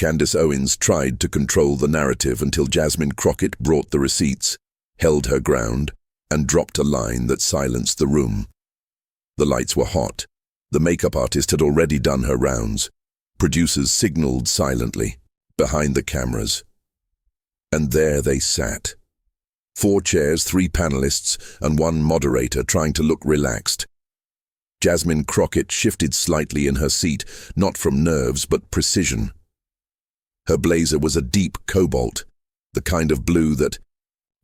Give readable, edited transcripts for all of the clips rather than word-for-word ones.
Candace Owens tried to control the narrative until Jasmine Crockett brought the receipts, held her ground, and dropped a line that silenced the room. The lights were hot. The makeup artist had already done her rounds. Producers signaled silently, behind the cameras. And there they sat. 4 chairs, 3 panelists, and 1 moderator trying to look relaxed. Jasmine Crockett shifted slightly in her seat, not from nerves but precision. Her blazer was a deep cobalt, the kind of blue that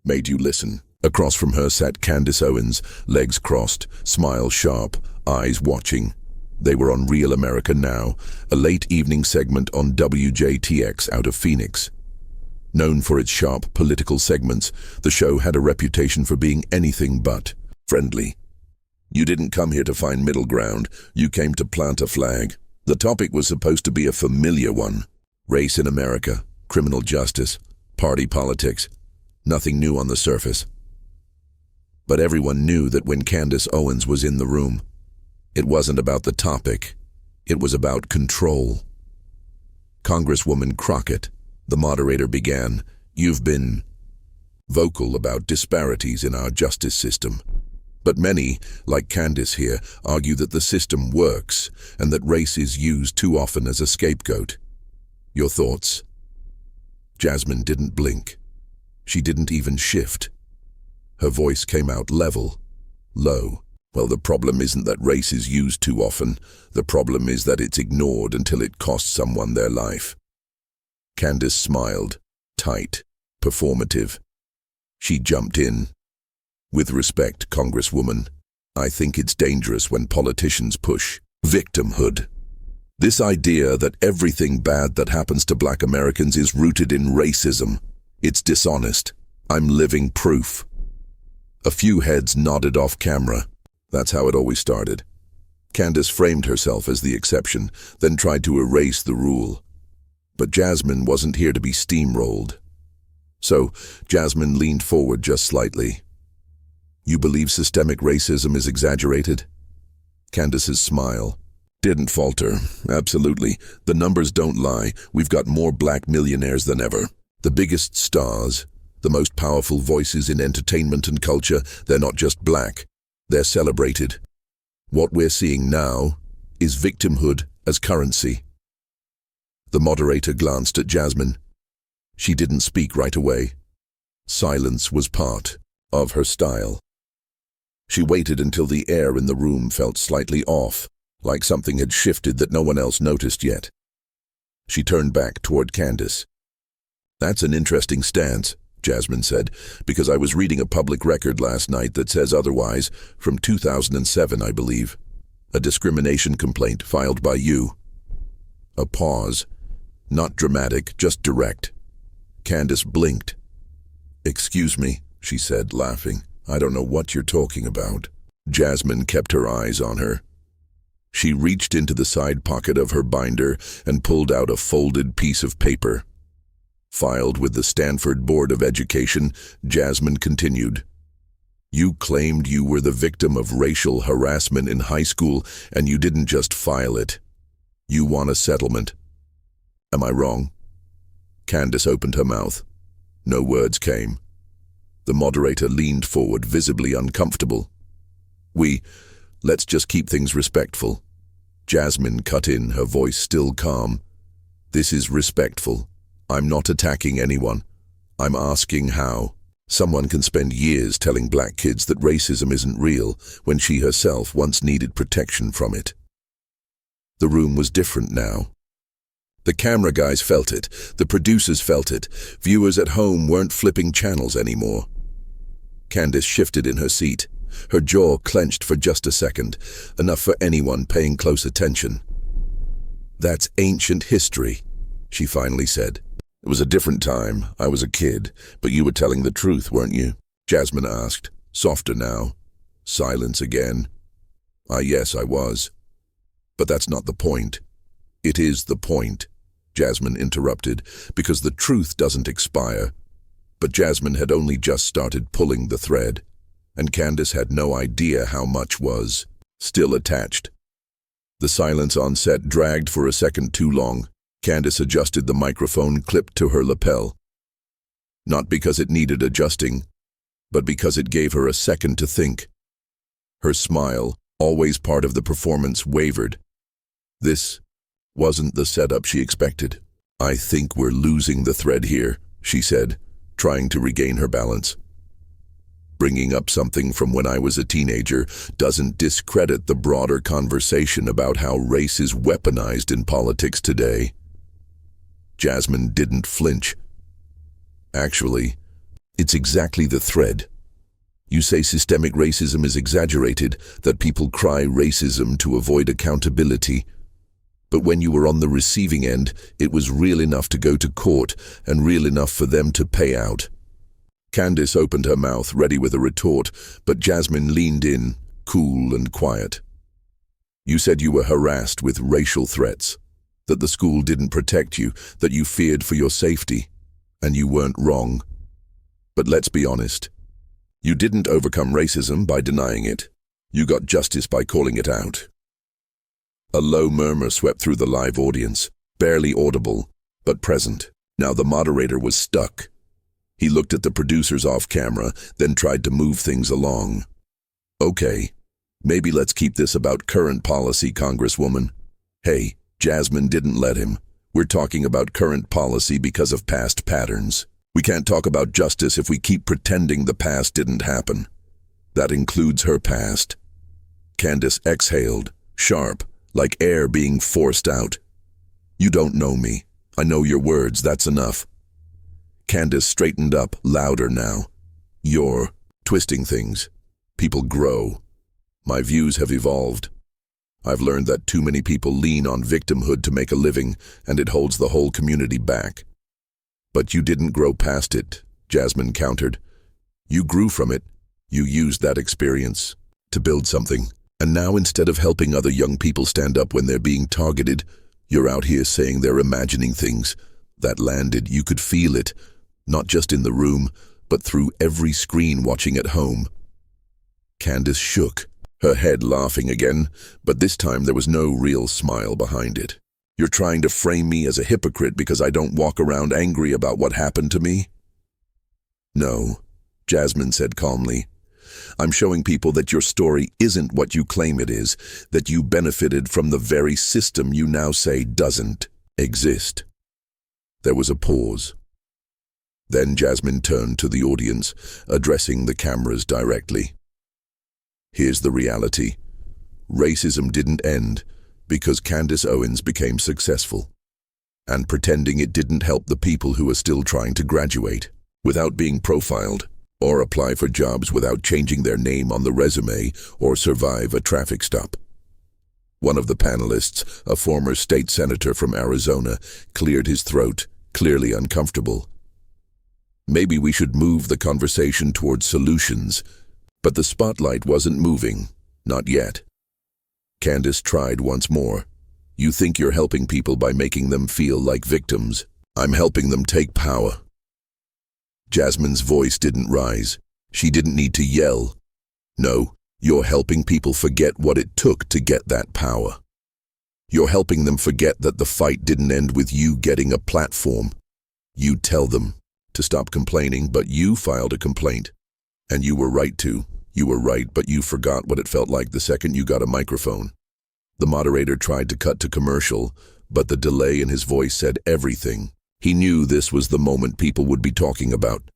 made you listen. Across from her sat Candace Owens, legs crossed, smile sharp, eyes watching. They were on Real America Now, a late evening segment on WJTX out of Phoenix. Known for its sharp political segments, the show had a reputation for being anything but friendly. You didn't come here to find middle ground, you came to plant a flag. The topic was supposed to be a familiar one. Race in America, criminal justice, party politics. Nothing new on the surface. But everyone knew that when Candace Owens was in the room, it wasn't about the topic, it was about control. Congresswoman Crockett, the moderator, began, "You've been vocal about disparities in our justice system. But many, like Candace here, argue that the system works and that race is used too often as a scapegoat. Your thoughts?" Jasmine didn't blink. She didn't even shift. Her voice came out level, low. "Well, the problem isn't that race is used too often. The problem is that it's ignored until it costs someone their life." Candace smiled, tight, performative. She jumped in. "With respect, Congresswoman, I think it's dangerous when politicians push victimhood. This idea that everything bad that happens to Black Americans is rooted in racism. It's dishonest. I'm living proof." A few heads nodded off camera. That's how it always started. Candace framed herself as the exception, then tried to erase the rule. But Jasmine wasn't here to be steamrolled. So Jasmine leaned forward just slightly. "You believe systemic racism is exaggerated?" Candace's smile didn't falter. "Absolutely. The numbers don't lie. We've got more Black millionaires than ever. The biggest stars, the most powerful voices in entertainment and culture, they're not just Black. They're celebrated. What we're seeing now is victimhood as currency." The moderator glanced at Jasmine. She didn't speak right away. Silence was part of her style. She waited until the air in the room felt slightly off, like something had shifted that no one else noticed yet. She turned back toward Candace. "That's an interesting stance," Jasmine said, "because I was reading a public record last night that says otherwise, from 2007, I believe. A discrimination complaint filed by you." A pause. Not dramatic, just direct. Candace blinked. "Excuse me," she said, laughing. "I don't know what you're talking about." Jasmine kept her eyes on her. She reached into the side pocket of her binder and pulled out a folded piece of paper. Filed with the Stanford Board of Education, Jasmine continued. "You claimed you were the victim of racial harassment in high school, and you didn't just file it. You want a settlement. Am I wrong?" Candace opened her mouth. No words came. The moderator leaned forward, visibly uncomfortable. Let's just keep things respectful." Jasmine cut in, her voice still calm. "This is respectful. I'm not attacking anyone. I'm asking how. Someone can spend years telling Black kids that racism isn't real when she herself once needed protection from it." The room was different now. The camera guys felt it. The producers felt it. Viewers at home weren't flipping channels anymore. Candace shifted in her seat. Her jaw clenched for just a second, enough for anyone paying close attention. "That's ancient history," she finally said. "It was a different time. I was a kid, but you were telling the truth, weren't you?" Jasmine asked, softer now. Silence again. Yes, I was. But that's not the point." "It is the point," Jasmine interrupted, "because the truth doesn't expire." But Jasmine had only just started pulling the thread, and Candace had no idea how much was still attached. The silence on set dragged for a second too long. Candace adjusted the microphone clipped to her lapel. Not because it needed adjusting, but because it gave her a second to think. Her smile, always part of the performance, wavered. This wasn't the setup she expected. "I think we're losing the thread here," she said, trying to regain her balance. "Bringing up something from when I was a teenager doesn't discredit the broader conversation about how race is weaponized in politics today." Jasmine didn't flinch. "Actually, it's exactly the thread. You say systemic racism is exaggerated, that people cry racism to avoid accountability. But when you were on the receiving end, it was real enough to go to court and real enough for them to pay out." Candace opened her mouth, ready with a retort, but Jasmine leaned in, cool and quiet. "You said you were harassed with racial threats, that the school didn't protect you, that you feared for your safety, and you weren't wrong. But let's be honest. You didn't overcome racism by denying it. You got justice by calling it out." A low murmur swept through the live audience, barely audible, but present. Now the moderator was stuck. He looked at the producers off camera, then tried to move things along. "Okay, maybe let's keep this about current policy, Congresswoman." "Hey, Jasmine didn't let him. We're talking about current policy because of past patterns. We can't talk about justice if we keep pretending the past didn't happen. That includes her past." Candace exhaled, sharp, like air being forced out. "You don't know me. I know your words, that's enough." Candace straightened up, louder now. "You're twisting things. People grow. My views have evolved. I've learned that too many people lean on victimhood to make a living, and it holds the whole community back." "But you didn't grow past it," Jasmine countered. "You grew from it. You used that experience to build something. And now instead of helping other young people stand up when they're being targeted, you're out here saying they're imagining things that landed. You could feel it, not just in the room, but through every screen watching at home." Candace shook, her head laughing again, but this time there was no real smile behind it. "You're trying to frame me as a hypocrite because I don't walk around angry about what happened to me?" "No," Jasmine said calmly. "I'm showing people that your story isn't what you claim it is, that you benefited from the very system you now say doesn't exist." There was a pause. Then Jasmine turned to the audience, addressing the cameras directly. "Here's the reality. Racism didn't end because Candace Owens became successful. And pretending it didn't help the people who are still trying to graduate without being profiled, or apply for jobs without changing their name on the resume, or survive a traffic stop." One of the panelists, a former state senator from Arizona, cleared his throat, clearly uncomfortable. "Maybe we should move the conversation towards solutions," but the spotlight wasn't moving, not yet. Candace tried once more. "You think you're helping people by making them feel like victims. I'm helping them take power." Jasmine's voice didn't rise. She didn't need to yell. "No, you're helping people forget what it took to get that power. You're helping them forget that the fight didn't end with you getting a platform. You tell them to stop complaining, but you filed a complaint. And you were right to. You were right, but you forgot what it felt like the second you got a microphone." The moderator tried to cut to commercial, but the delay in his voice said everything. He knew this was the moment people would be talking about.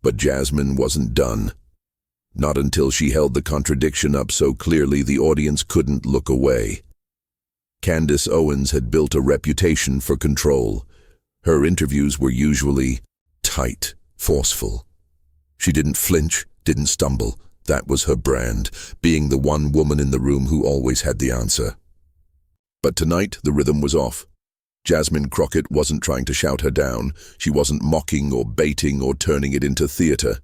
But Jasmine wasn't done. Not until she held the contradiction up so clearly the audience couldn't look away. Candace Owens had built a reputation for control. Her interviews were usually tight, forceful. She didn't flinch, didn't stumble. That was her brand, being the one woman in the room who always had the answer. But tonight the rhythm was off. Jasmine Crockett wasn't trying to shout her down. She wasn't mocking or baiting or turning it into theater.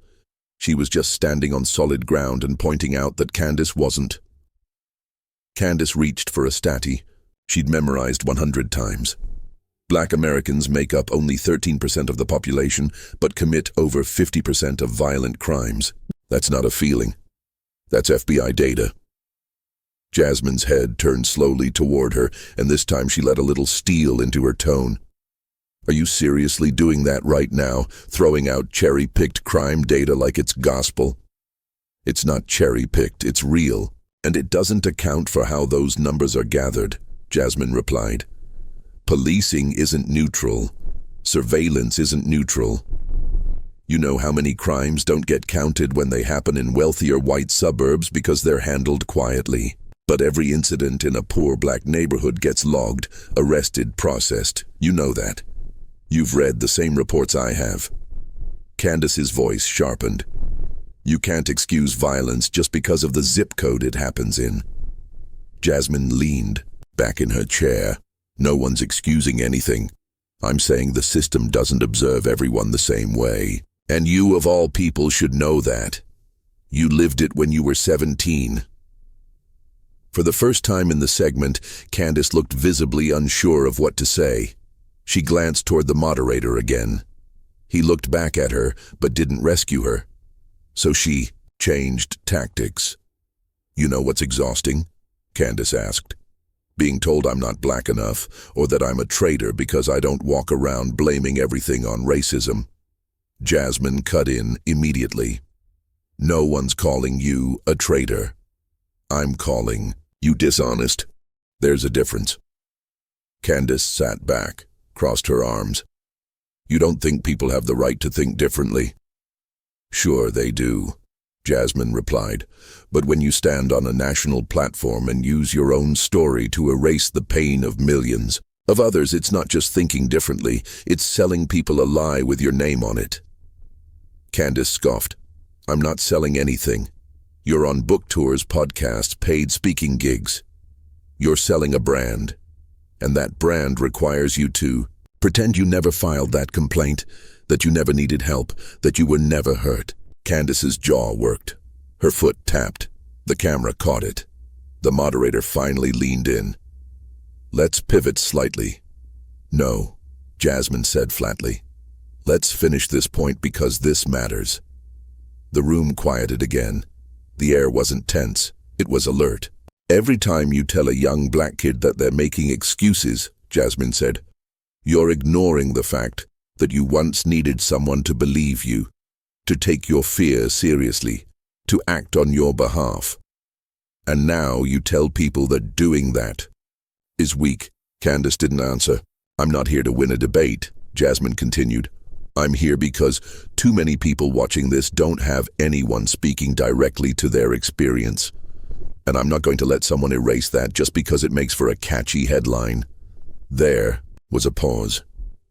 She was just standing on solid ground and pointing out that Candace wasn't. Candace reached for a statty she'd memorized 100 times. Black Americans make up only 13% of the population, but commit over 50% of violent crimes. That's not a feeling. That's FBI data. Jasmine's head turned slowly toward her, and this time she let a little steel into her tone. Are you seriously doing that right now, throwing out cherry-picked crime data like it's gospel? It's not cherry-picked, it's real, and it doesn't account for how those numbers are gathered, Jasmine replied. Policing isn't neutral. Surveillance isn't neutral. You know how many crimes don't get counted when they happen in wealthier white suburbs because they're handled quietly. But every incident in a poor black neighborhood gets logged, arrested, processed. You know that. You've read the same reports I have. Candace's voice sharpened. You can't excuse violence just because of the zip code it happens in. Jasmine leaned back in her chair. No one's excusing anything. I'm saying the system doesn't observe everyone the same way. And you, of all people, should know that. You lived it when you were 17. For the first time in the segment, Candace looked visibly unsure of what to say. She glanced toward the moderator again. He looked back at her, but didn't rescue her. So she changed tactics. You know what's exhausting? Candace asked. Being told I'm not black enough, or that I'm a traitor because I don't walk around blaming everything on racism. Jasmine cut in immediately. No one's calling you a traitor. I'm calling you dishonest. There's a difference. Candace sat back, crossed her arms. You don't think people have the right to think differently? Sure they do, Jasmine replied. But when you stand on a national platform and use your own story to erase the pain of millions of others, it's not just thinking differently, it's selling people a lie with your name on it. Candace scoffed. I'm not selling anything. You're on book tours, podcasts, paid speaking gigs. You're selling a brand. And that brand requires you to pretend you never filed that complaint, that you never needed help, that you were never hurt. Candace's jaw worked. Her foot tapped. The camera caught it. The moderator finally leaned in. Let's pivot slightly. No, Jasmine said flatly. Let's finish this point because this matters. The room quieted again. The air wasn't tense. It was alert. Every time you tell a young black kid that they're making excuses, Jasmine said, you're ignoring the fact that you once needed someone to believe you, to take your fear seriously, to act on your behalf. And now you tell people that doing that is weak. Candace didn't answer. I'm not here to win a debate, Jasmine continued. I'm here because too many people watching this don't have anyone speaking directly to their experience. And I'm not going to let someone erase that just because it makes for a catchy headline. There was a pause.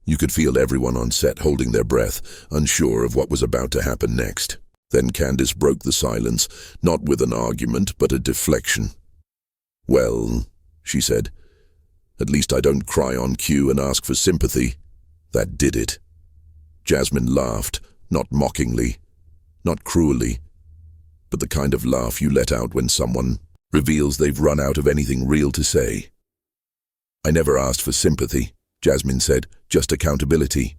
You could feel everyone on set holding their breath, unsure of what was about to happen next. Then Candace broke the silence, not with an argument, but a deflection. Well, she said, at least I don't cry on cue and ask for sympathy. That did it. Jasmine laughed, not mockingly, not cruelly, but the kind of laugh you let out when someone reveals they've run out of anything real to say. I never asked for sympathy, Jasmine said, just accountability.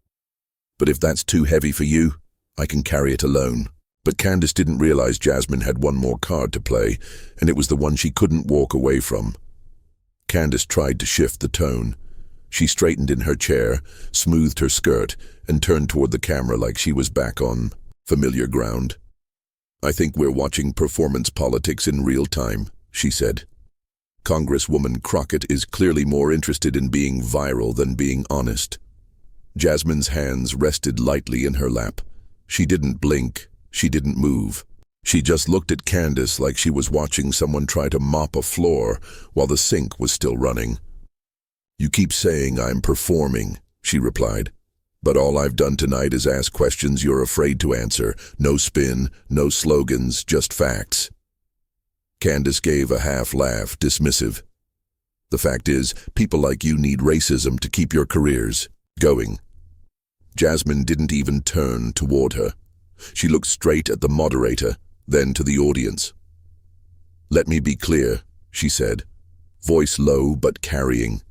But if that's too heavy for you, I can carry it alone. But Candace didn't realize Jasmine had one more card to play, and it was the one she couldn't walk away from. Candace tried to shift the tone. She straightened in her chair, smoothed her skirt, and turned toward the camera like she was back on familiar ground. I think we're watching performance politics in real time, she said. Congresswoman Crockett is clearly more interested in being viral than being honest. Jasmine's hands rested lightly in her lap. She didn't blink. She didn't move. She just looked at Candace like she was watching someone try to mop a floor while the sink was still running. You keep saying I'm performing, she replied. But all I've done tonight is ask questions you're afraid to answer. No spin, no slogans, just facts. Candace gave a half laugh, dismissive. The fact is, people like you need racism to keep your careers going. Jasmine didn't even turn toward her. She looked straight at the moderator, then to the audience. Let me be clear, she said, voice low but carrying.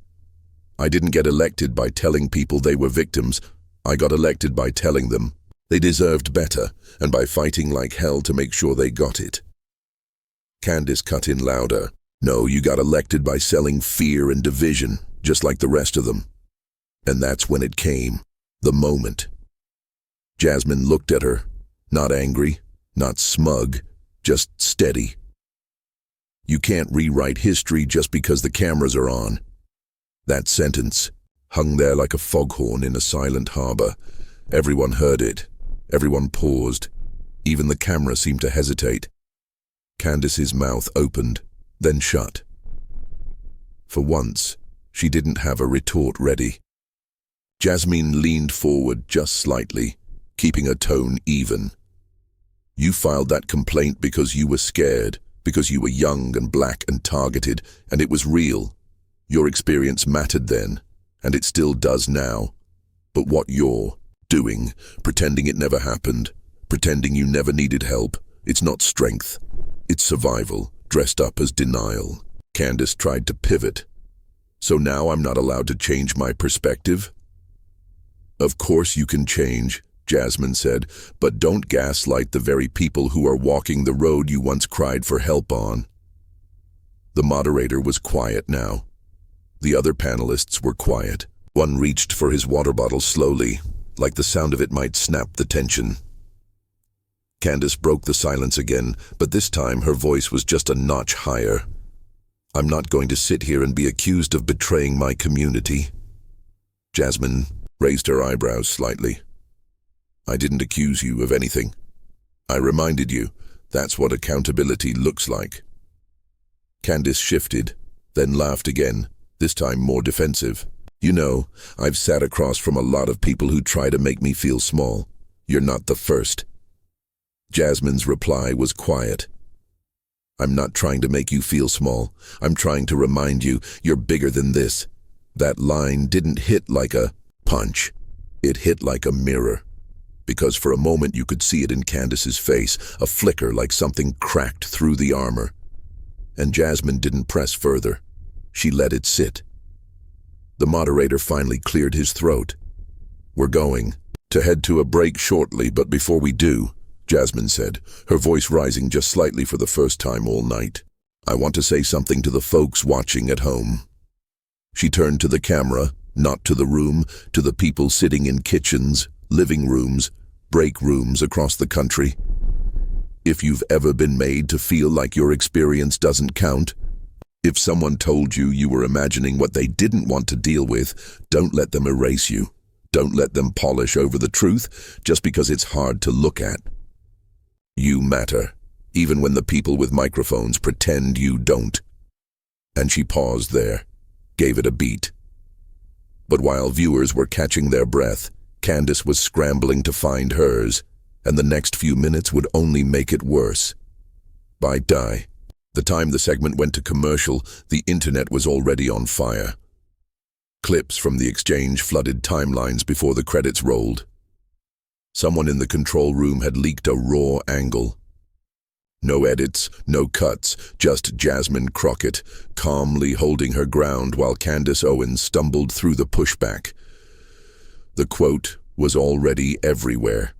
I didn't get elected by telling people they were victims. I got elected by telling them they deserved better and by fighting like hell to make sure they got it. Candace cut in louder. No, you got elected by selling fear and division, just like the rest of them. And that's when it came, the moment. Jasmine looked at her, not angry, not smug, just steady. You can't rewrite history just because the cameras are on. That sentence hung there like a foghorn in a silent harbor. Everyone heard it. Everyone paused. Even the camera seemed to hesitate. Candace's mouth opened, then shut. For once, she didn't have a retort ready. Jasmine leaned forward just slightly, keeping her tone even. You filed that complaint because you were scared, because you were young and black and targeted, and it was real. Your experience mattered then, and it still does now. But what you're doing, pretending it never happened, pretending you never needed help, it's not strength. It's survival, dressed up as denial. Candace tried to pivot. So now I'm not allowed to change my perspective? Of course you can change, Jasmine said, but don't gaslight the very people who are walking the road you once cried for help on. The moderator was quiet now. The other panelists were quiet. One reached for his water bottle slowly, like the sound of it might snap the tension. Candace broke the silence again, but this time her voice was just a notch higher. I'm not going to sit here and be accused of betraying my community. Jasmine raised her eyebrows slightly. I didn't accuse you of anything. I reminded you, that's what accountability looks like. Candace shifted, then laughed again, this time more defensive. You know, I've sat across from a lot of people who try to make me feel small. You're not the first. Jasmine's reply was quiet. I'm not trying to make you feel small. I'm trying to remind you you're bigger than this. That line didn't hit like a punch. It hit like a mirror. Because for a moment you could see it in Candace's face, a flicker like something cracked through the armor. And Jasmine didn't press further. She let it sit. The moderator finally cleared his throat. We're going to head to a break shortly, but before we do, Jasmine said, her voice rising just slightly for the first time all night, I want to say something to the folks watching at home. She turned to the camera, not to the room, to the people sitting in kitchens, living rooms, break rooms across the country. If you've ever been made to feel like your experience doesn't count, if someone told you you were imagining what they didn't want to deal with, don't let them erase you. Don't let them polish over the truth just because it's hard to look at. You matter, even when the people with microphones pretend you don't. And she paused there, gave it a beat. But while viewers were catching their breath, Candace was scrambling to find hers, and the next few minutes would only make it worse. By the time the segment went to commercial, the internet was already on fire. Clips from the exchange flooded timelines before the credits rolled. Someone in the control room had leaked a raw angle. No edits, no cuts, just Jasmine Crockett, calmly holding her ground while Candace Owens stumbled through the pushback. The quote was already everywhere.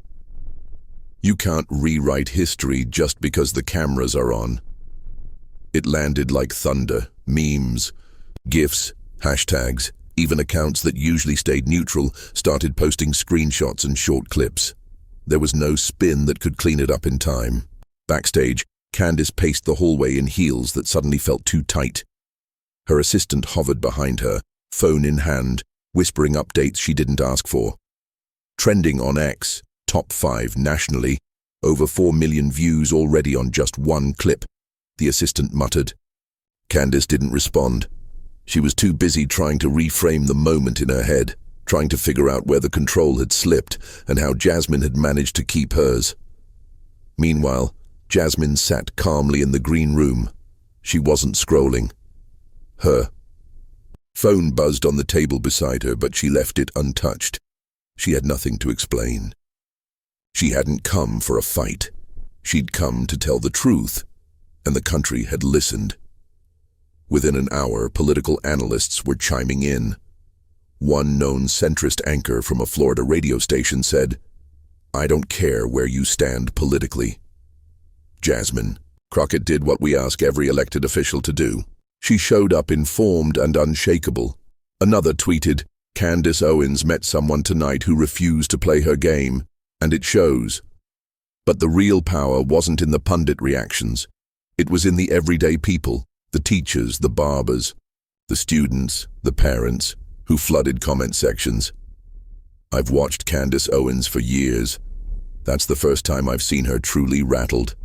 You can't rewrite history just because the cameras are on. It landed like thunder, memes, GIFs, hashtags, even accounts that usually stayed neutral started posting screenshots and short clips. There was no spin that could clean it up in time. Backstage, Candace paced the hallway in heels that suddenly felt too tight. Her assistant hovered behind her, phone in hand, whispering updates she didn't ask for. Trending on X, top 5 nationally, over 4 million views already on just one clip, the assistant muttered. Candace didn't respond. She was too busy trying to reframe the moment in her head, trying to figure out where the control had slipped and how Jasmine had managed to keep hers. Meanwhile, Jasmine sat calmly in the green room. She wasn't scrolling. Her phone buzzed on the table beside her, but she left it untouched. She had nothing to explain. She hadn't come for a fight. She'd come to tell the truth, and the country had listened. Within an hour, political analysts were chiming in. One known centrist anchor from a Florida radio station said, I don't care where you stand politically. Jasmine Crockett did what we ask every elected official to do. She showed up informed and unshakable. Another tweeted, "Candace Owens met someone tonight who refused to play her game, and it shows." But the real power wasn't in the pundit reactions. It was in the everyday people, the teachers, the barbers, the students, the parents, who flooded comment sections. I've watched Candace Owens for years. That's the first time I've seen her truly rattled.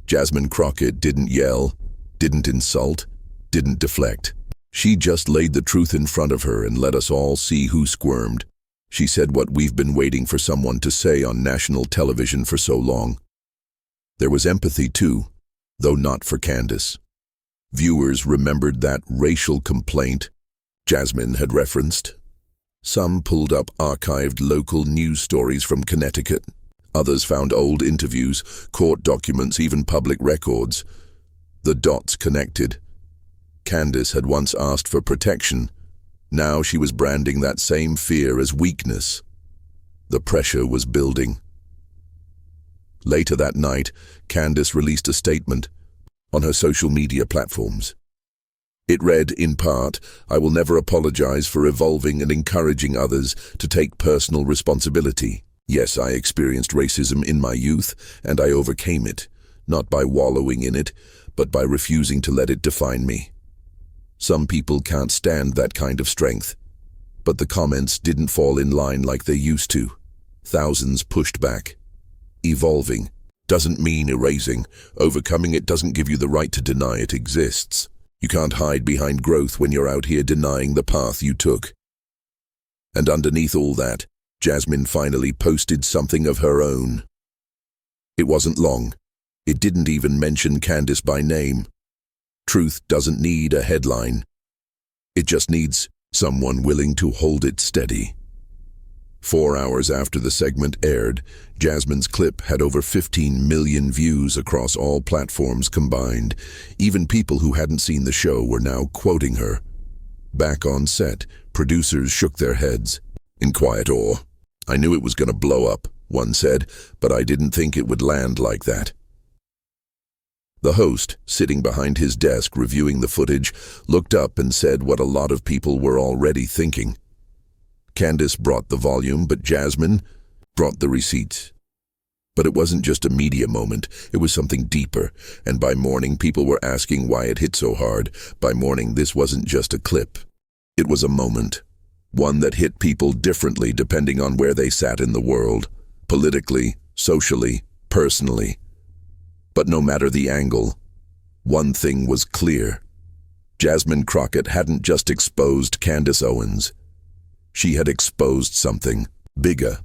Jasmine Crockett didn't yell, didn't insult, didn't deflect. She just laid the truth in front of her and let us all see who squirmed. She said what we've been waiting for someone to say on national television for so long. There was empathy too, though not for Candace. Viewers remembered that racial complaint Jasmine had referenced. Some pulled up archived local news stories from Connecticut. Others found old interviews, court documents, even public records. The dots connected. Candace had once asked for protection. Now she was branding that same fear as weakness. The pressure was building. Later that night, Candace released a statement on her social media platforms. It read, in part, "I will never apologize for evolving and encouraging others to take personal responsibility. Yes, I experienced racism in my youth, and I overcame it, not by wallowing in it, but by refusing to let it define me." Some people can't stand that kind of strength. But the comments didn't fall in line like they used to. Thousands pushed back. Evolving doesn't mean erasing. Overcoming it doesn't give you the right to deny it exists. You can't hide behind growth when you're out here denying the path you took. And underneath all that, Jasmine finally posted something of her own. It wasn't long. It didn't even mention Candace by name. Truth doesn't need a headline. It just needs someone willing to hold it steady. 4 hours after the segment aired, Jasmine's clip had over 15 million views across all platforms combined. Even people who hadn't seen the show were now quoting her. Back on set, producers shook their heads in quiet awe. "I knew it was going to blow up," one said, "but I didn't think it would land like that." The host, sitting behind his desk reviewing the footage, looked up and said what a lot of people were already thinking. Candace brought the volume, but Jasmine brought the receipts. But it wasn't just a media moment, it was something deeper, and by morning people were asking why it hit so hard. By morning this wasn't just a clip. It was a moment. One that hit people differently depending on where they sat in the world, politically, socially, personally. But no matter the angle, one thing was clear. Jasmine Crockett hadn't just exposed Candace Owens. She had exposed something bigger.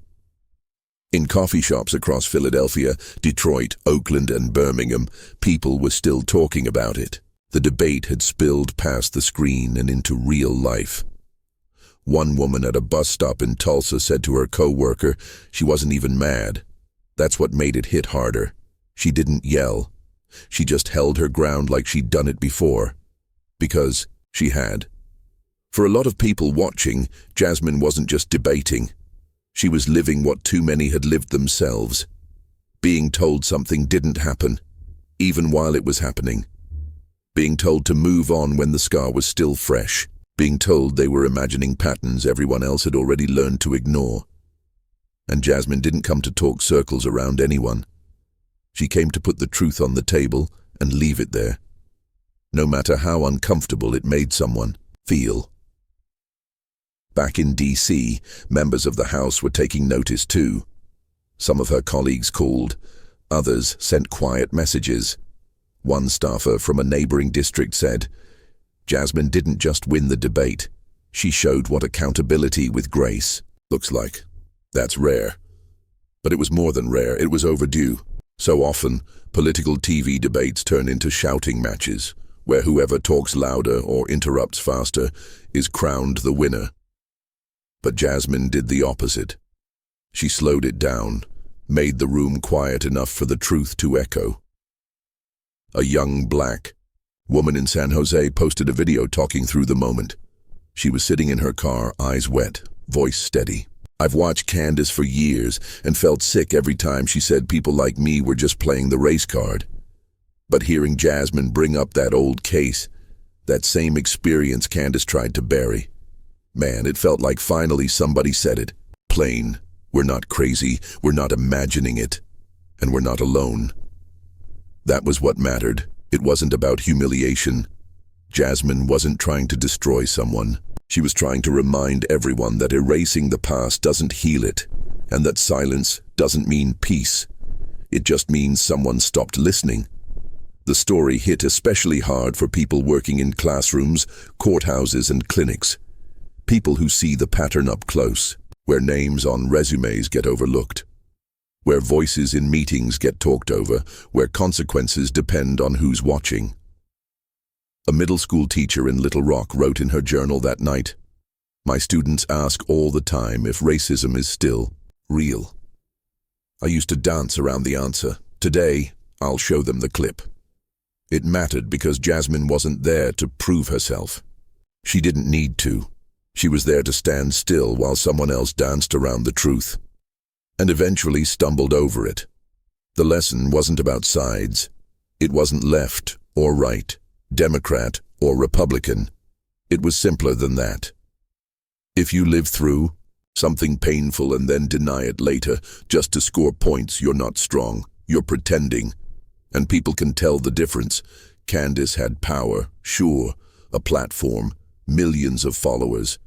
In coffee shops across Philadelphia, Detroit, Oakland, and Birmingham, people were still talking about it. The debate had spilled past the screen and into real life. One woman at a bus stop in Tulsa said to her co-worker she wasn't even mad. That's what made it hit harder. She didn't yell. She just held her ground like she'd done it before. Because she had. For a lot of people watching, Jasmine wasn't just debating. She was living what too many had lived themselves. Being told something didn't happen, even while it was happening. Being told to move on when the scar was still fresh. Being told they were imagining patterns everyone else had already learned to ignore. And Jasmine didn't come to talk circles around anyone. She came to put the truth on the table and leave it there, no matter how uncomfortable it made someone feel. Back in D.C., members of the House were taking notice too. Some of her colleagues called, others sent quiet messages. One staffer from a neighboring district said, "Jasmine didn't just win the debate, she showed what accountability with grace looks like." That's rare. But it was more than rare, it was overdue. So often, political TV debates turn into shouting matches, where whoever talks louder or interrupts faster is crowned the winner. But Jasmine did the opposite. She slowed it down, made the room quiet enough for the truth to echo. A young black woman in San Jose posted a video talking through the moment. She was sitting in her car, eyes wet, voice steady. "I've watched Candace for years and felt sick every time she said people like me were just playing the race card. But hearing Jasmine bring up that old case, that same experience Candace tried to bury, man, it felt like finally somebody said it. Plain, we're not crazy, we're not imagining it, and we're not alone. That was what mattered. It wasn't about humiliation. Jasmine wasn't trying to destroy someone. She was trying to remind everyone that erasing the past doesn't heal it, and that silence doesn't mean peace. It just means someone stopped listening. The story hit especially hard for people working in classrooms, courthouses, and clinics. People who see the pattern up close, where names on resumes get overlooked, where voices in meetings get talked over, where consequences depend on who's watching. A middle school teacher in Little Rock wrote in her journal that night, "My students ask all the time if racism is still real. I used to dance around the answer. Today, I'll show them the clip." It mattered because Jasmine wasn't there to prove herself. She didn't need to. She was there to stand still while someone else danced around the truth, and eventually stumbled over it. The lesson wasn't about sides. It wasn't left or right, Democrat or Republican. It was simpler than that. If you live through something painful and then deny it later just to score points, you're not strong. You're pretending. And people can tell the difference. Candace had power, sure, a platform, millions of followers.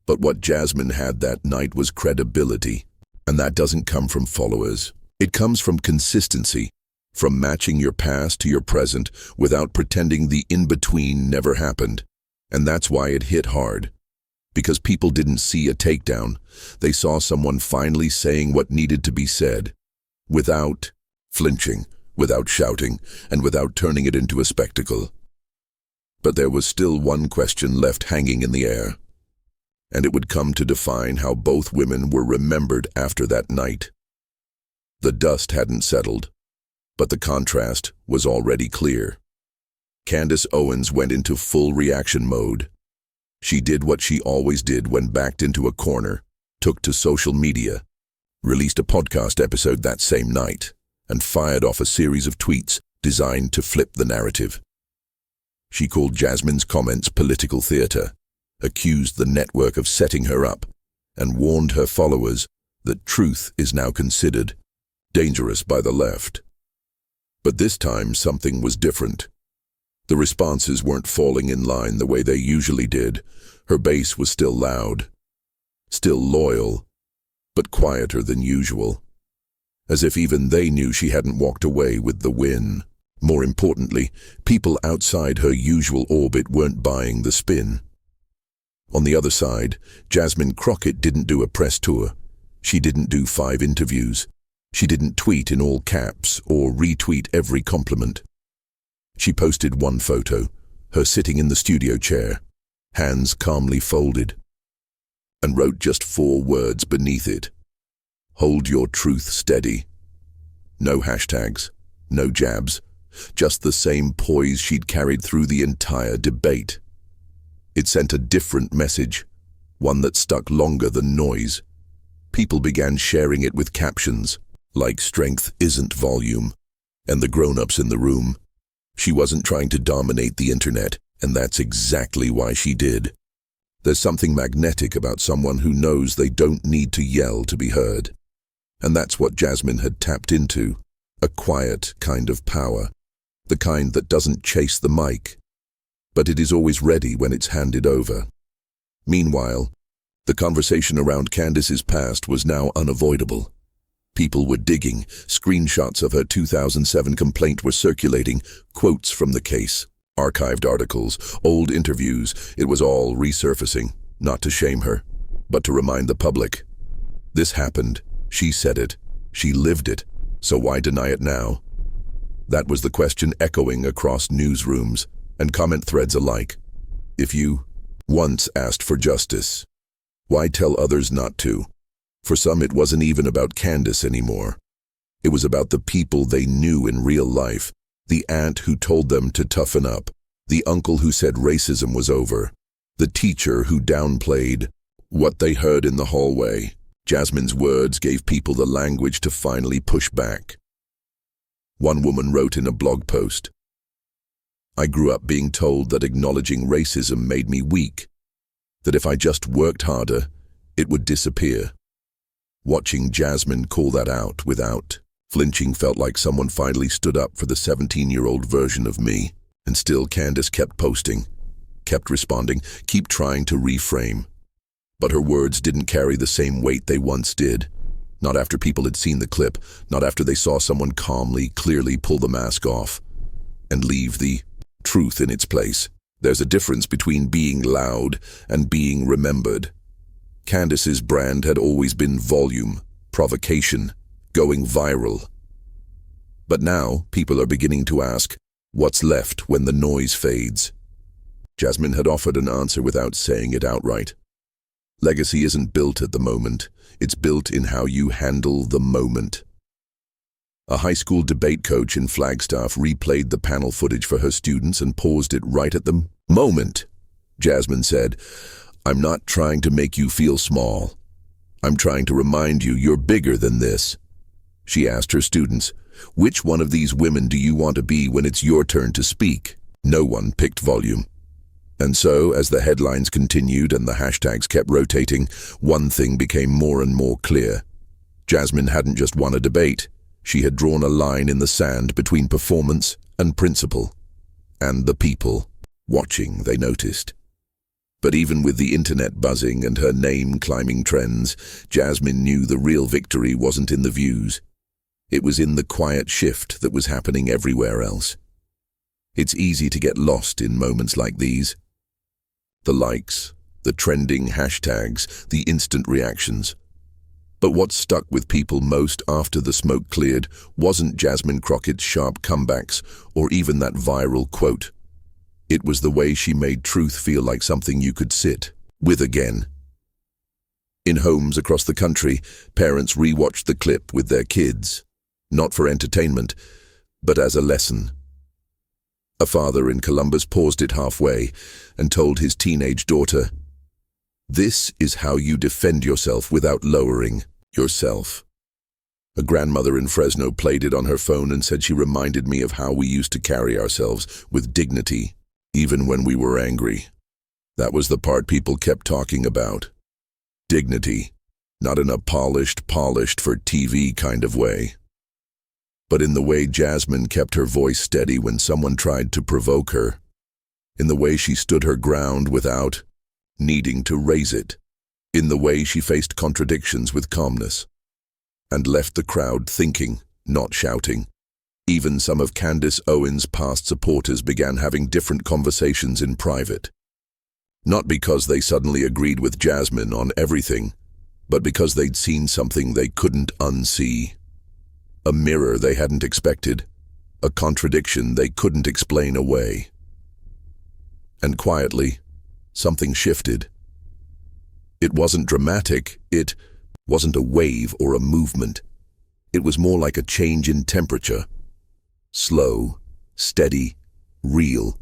But what Jasmine had that night was credibility. And that doesn't come from followers. It comes from consistency, from matching your past to your present without pretending the in-between never happened. And that's why it hit hard. Because people didn't see a takedown. They saw someone finally saying what needed to be said, without flinching, without shouting, and without turning it into a spectacle. But there was still one question left hanging in the air, and it would come to define how both women were remembered after that night. The dust hadn't settled, but the contrast was already clear. Candace Owens went into full reaction mode. She did what she always did when backed into a corner, took to social media, released a podcast episode that same night, and fired off a series of tweets designed to flip the narrative. She called Jasmine's comments political theater, accused the network of setting her up, and warned her followers that truth is now considered dangerous by the left. But this time something was different. The responses weren't falling in line the way they usually did. Her base was still loud, still loyal, but quieter than usual. As if even they knew she hadn't walked away with the win. More importantly, people outside her usual orbit weren't buying the spin. On the other side, Jasmine Crockett didn't do a press tour. She didn't do 5 interviews. She didn't tweet in all caps or retweet every compliment. She posted one photo, her sitting in the studio chair, hands calmly folded, and wrote just 4 words beneath it. Hold your truth steady. No hashtags, no jabs, just the same poise she'd carried through the entire debate. It sent a different message, one that stuck longer than noise. People began sharing it with captions, like "Strength isn't volume," and the grown-ups in the room. She wasn't trying to dominate the internet, and that's exactly why she did. There's something magnetic about someone who knows they don't need to yell to be heard. And that's what Jasmine had tapped into, a quiet kind of power, the kind that doesn't chase the mic, but it is always ready when it's handed over. Meanwhile, the conversation around Candace's past was now unavoidable. People were digging, screenshots of her 2007 complaint were circulating, quotes from the case, archived articles, old interviews. It was all resurfacing, not to shame her, but to remind the public. This happened. She said it. She lived it. So why deny it now? That was the question echoing across newsrooms and comment threads alike. If you once asked for justice, why tell others not to? For some, it wasn't even about Candace anymore. It was about the people they knew in real life, the aunt who told them to toughen up, the uncle who said racism was over, the teacher who downplayed what they heard in the hallway. Jasmine's words gave people the language to finally push back. One woman wrote in a blog post, I grew up being told that acknowledging racism made me weak, that if I just worked harder, it would disappear. Watching Jasmine call that out without flinching felt like someone finally stood up for the 17-year-old version of me. And still Candace kept posting, kept responding, keep trying to reframe. But her words didn't carry the same weight they once did. Not after people had seen the clip, not after they saw someone calmly, clearly pull the mask off and leave the truth in its place. There's a difference between being loud and being remembered. Candace's brand had always been volume, provocation, going viral. But now people are beginning to ask, what's left when the noise fades? Jasmine had offered an answer without saying it outright. Legacy isn't built at the moment, it's built in how you handle the moment. A high school debate coach in Flagstaff replayed the panel footage for her students and paused it right at the moment. Jasmine said, "I'm not trying to make you feel small. I'm trying to remind you you're bigger than this." She asked her students, "Which one of these women do you want to be when it's your turn to speak?" No one picked volume. And so, as the headlines continued and the hashtags kept rotating, one thing became more and more clear. Jasmine hadn't just won a debate. She had drawn a line in the sand between performance and principle. And the people, watching, they noticed. But even with the internet buzzing and her name climbing trends, Jasmine knew the real victory wasn't in the views. It was in the quiet shift that was happening everywhere else. It's easy to get lost in moments like these. The likes, the trending hashtags, the instant reactions. But what stuck with people most after the smoke cleared wasn't Jasmine Crockett's sharp comebacks or even that viral quote. It was the way she made truth feel like something you could sit with again. In homes across the country, parents rewatched the clip with their kids, not for entertainment, but as a lesson. A father in Columbus paused it halfway and told his teenage daughter, "This is how you defend yourself without lowering yourself." A grandmother in Fresno played it on her phone and said she reminded me of how we used to carry ourselves with dignity, even when we were angry. That was the part people kept talking about. Dignity, not in a polished for TV kind of way, but in the way Jasmine kept her voice steady when someone tried to provoke her, in the way she stood her ground without needing to raise it, in the way she faced contradictions with calmness, and left the crowd thinking, not shouting. Even some of Candace Owens' past supporters began having different conversations in private. Not because they suddenly agreed with Jasmine on everything, but because they'd seen something they couldn't unsee. A mirror they hadn't expected, a contradiction they couldn't explain away. And quietly, something shifted. It wasn't dramatic, it wasn't a wave or a movement. It was more like a change in temperature. Slow, steady, real.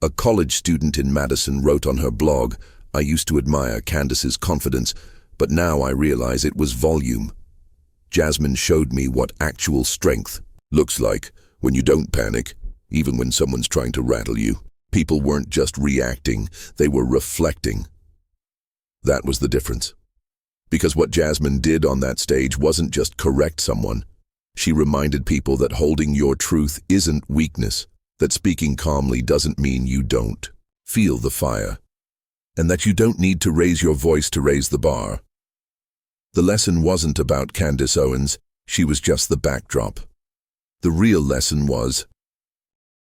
A college student in Madison wrote on her blog, "I used to admire Candace's confidence, but now I realize it was volume. Jasmine showed me what actual strength looks like when you don't panic, even when someone's trying to rattle you." People weren't just reacting, they were reflecting. That was the difference. Because what Jasmine did on that stage wasn't just correct someone. She reminded people that holding your truth isn't weakness, that speaking calmly doesn't mean you don't feel the fire, and that you don't need to raise your voice to raise the bar. The lesson wasn't about Candace Owens, she was just the backdrop. The real lesson was,